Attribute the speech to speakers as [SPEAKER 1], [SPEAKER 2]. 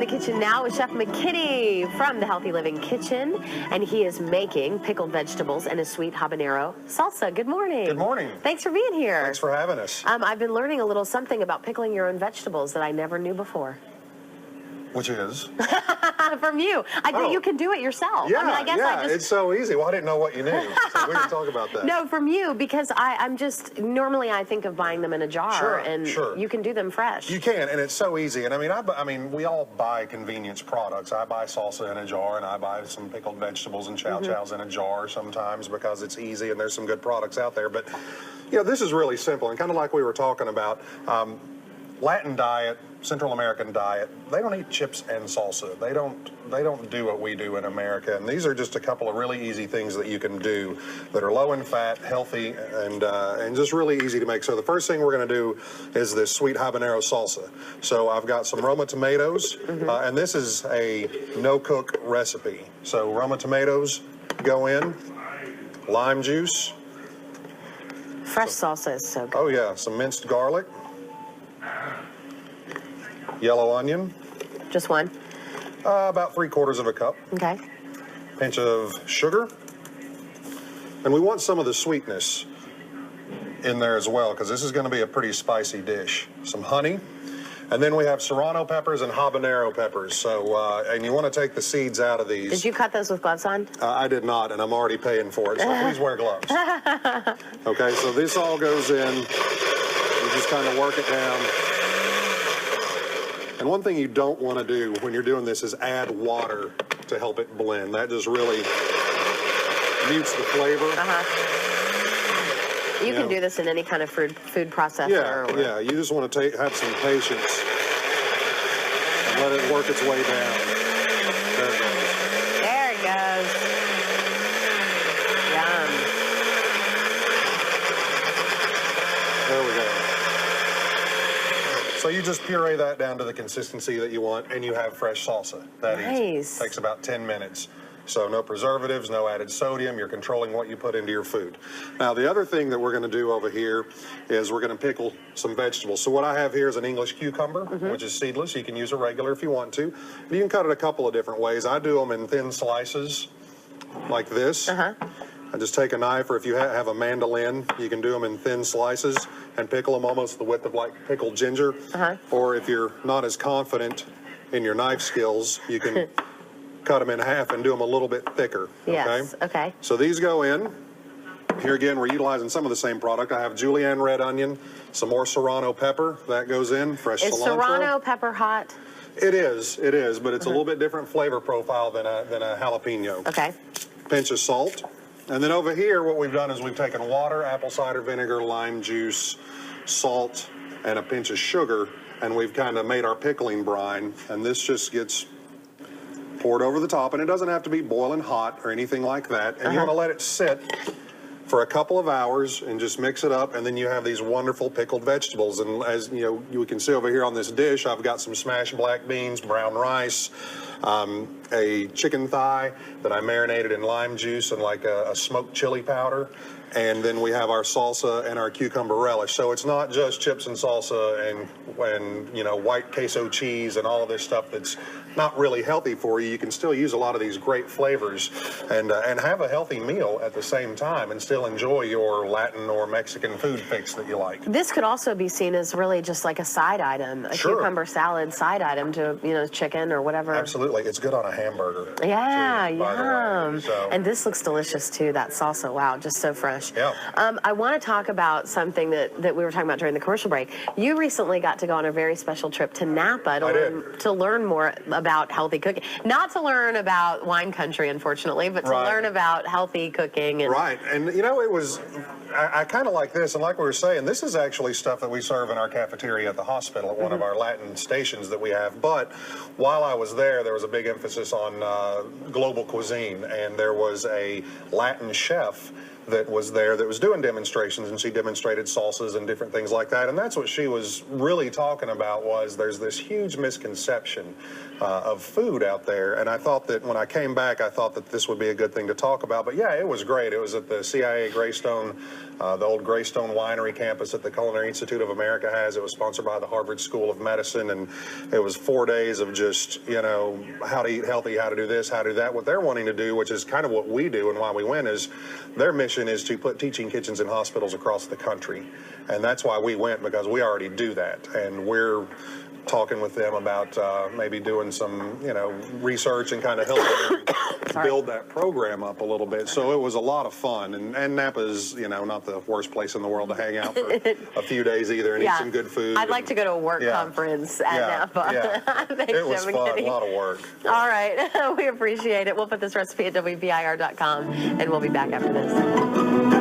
[SPEAKER 1] the kitchen now with Chef McKinney from the Healthy Living Kitchen, and he is making pickled vegetables and a sweet habanero salsa. Good morning.
[SPEAKER 2] Good morning.
[SPEAKER 1] Thanks for being here.
[SPEAKER 2] Thanks for having us.
[SPEAKER 1] I've been learning a little something about pickling your own vegetables that I never knew before.
[SPEAKER 2] Which is?
[SPEAKER 1] From you. I think you can do it yourself.
[SPEAKER 2] Yeah,
[SPEAKER 1] I mean, I guess
[SPEAKER 2] it's so easy. Well, I didn't know what you knew, so we can talk about that.
[SPEAKER 1] No, from you, because I'm just, normally I think of buying them in a jar, and you can do them fresh.
[SPEAKER 2] You can, and it's so easy. And I mean, we all buy convenience products. I buy salsa in a jar, and I buy some pickled vegetables and chow-chows in a jar sometimes because it's easy, and there's some good products out there. But, you know, this is really simple, and kind of like we were talking about, Latin diet, Central American diet, they don't eat chips and salsa. They don't do what we do in America. And these are just a couple of really easy things that you can do that are low in fat, healthy, and just really easy to make. So the first thing we're going to do is this sweet habanero salsa. So I've got some Roma tomatoes, and this is a no-cook recipe. So Roma tomatoes go in, lime juice.
[SPEAKER 1] Fresh salsa is so good.
[SPEAKER 2] Oh yeah, some minced garlic. Yellow onion.
[SPEAKER 1] Just one?
[SPEAKER 2] About 3/4 of a cup.
[SPEAKER 1] Okay.
[SPEAKER 2] Pinch of sugar. And we want some of the sweetness in there as well, because this is going to be a pretty spicy dish. Some honey. And then we have serrano peppers and habanero peppers. So, and you want to take the seeds out of these.
[SPEAKER 1] Did you cut those with gloves on?
[SPEAKER 2] I did not, and I'm already paying for it, so please wear gloves. Okay, so this all goes in. You just kind of work it down. And one thing you don't want to do when you're doing this is add water to help it blend. That just really mutes the flavor.
[SPEAKER 1] You can do this in any kind of food processor.
[SPEAKER 2] Yeah, you just want to have some patience and let it work its way down. There it goes.
[SPEAKER 1] There it goes. Yum.
[SPEAKER 2] There we go. So you just puree that down to the consistency that you want, and you have fresh salsa. That easy. Takes about 10 minutes. So no preservatives, no added sodium. You're controlling what you put into your food. Now, the other thing that we're going to do over here is we're going to pickle some vegetables. So what I have here is an English cucumber, which is seedless. You can use a regular if you want to. You can cut it a couple of different ways. I do them in thin slices like this. I just take a knife, or if you have a mandolin, you can do them in thin slices and pickle them almost the width of like pickled ginger. Or if you're not as confident in your knife skills, you can cut them in half and do them a little bit thicker.
[SPEAKER 1] Yes, okay.
[SPEAKER 2] So these go in. Here again, we're utilizing some of the same product. I have julienne red onion, some more serrano pepper. That goes in, fresh cilantro.
[SPEAKER 1] Is serrano pepper hot?
[SPEAKER 2] It is, but it's a little bit different flavor profile than a jalapeno.
[SPEAKER 1] Okay.
[SPEAKER 2] Pinch of salt. And then over here, what we've done is we've taken water, apple cider vinegar, lime juice, salt, and a pinch of sugar, and we've kind of made our pickling brine, and this just gets poured over the top, and it doesn't have to be boiling hot or anything like that, and you want to let it sit for a couple of hours and just mix it up, and then you have these wonderful pickled vegetables. And as you know, you can see over here on this dish, I've got some smashed black beans, brown rice, a chicken thigh that I marinated in lime juice and like a smoked chili powder. And then we have our salsa and our cucumber relish. So it's not just chips and salsa and you know, white queso cheese and all of this stuff that's not really healthy for you. You can still use a lot of these great flavors and have a healthy meal at the same time and still enjoy your Latin or Mexican food fix that you like.
[SPEAKER 1] This could also be seen as really just like a side item, a cucumber salad side item to, you know, chicken or whatever.
[SPEAKER 2] Absolutely. It's good on a hamburger.
[SPEAKER 1] Yeah,
[SPEAKER 2] too,
[SPEAKER 1] yum.
[SPEAKER 2] So.
[SPEAKER 1] And this looks delicious too, that salsa. Wow, just so fresh.
[SPEAKER 2] Yeah.
[SPEAKER 1] I want to talk about something that we were talking about during the commercial break. You recently got to go on a very special trip to Napa to learn more about healthy cooking. Not to learn about wine country, unfortunately, but to learn about healthy cooking. And
[SPEAKER 2] right. And, you know, it was, I kind of like this. And like we were saying, this is actually stuff that we serve in our cafeteria at the hospital at one of our Latin stations that we have. But while I was there was a big emphasis on global cuisine. And there was a Latin chef that was there that was doing demonstrations, and she demonstrated salsas and different things like that. And that's what she was really talking about, was there's this huge misconception of food out there. And I thought that when I came back, I thought that this would be a good thing to talk about. But yeah, it was great. It was at the CIA Greystone, the old Greystone Winery campus that the Culinary Institute of America has. It was sponsored by the Harvard School of Medicine, and it was 4 days of just, how to eat healthy, how to do this, how to do that. What they're wanting to do, which is kind of what we do and why we win, is their mission is to put teaching kitchens in hospitals across the country. And that's why we went, because we already do that. And we're talking with them about maybe doing some, research and kind of helping build that program up a little bit. So it was a lot of fun. And Napa's, not the worst place in the world to hang out for a few days either and eat some good food.
[SPEAKER 1] I'd like to go to a work conference at Napa.
[SPEAKER 2] Yeah.
[SPEAKER 1] Thanks,
[SPEAKER 2] it was fun,
[SPEAKER 1] McKinney.
[SPEAKER 2] a lot of work.
[SPEAKER 1] All right. We appreciate it. We'll put this recipe at WBIR.com, and we'll be back after this.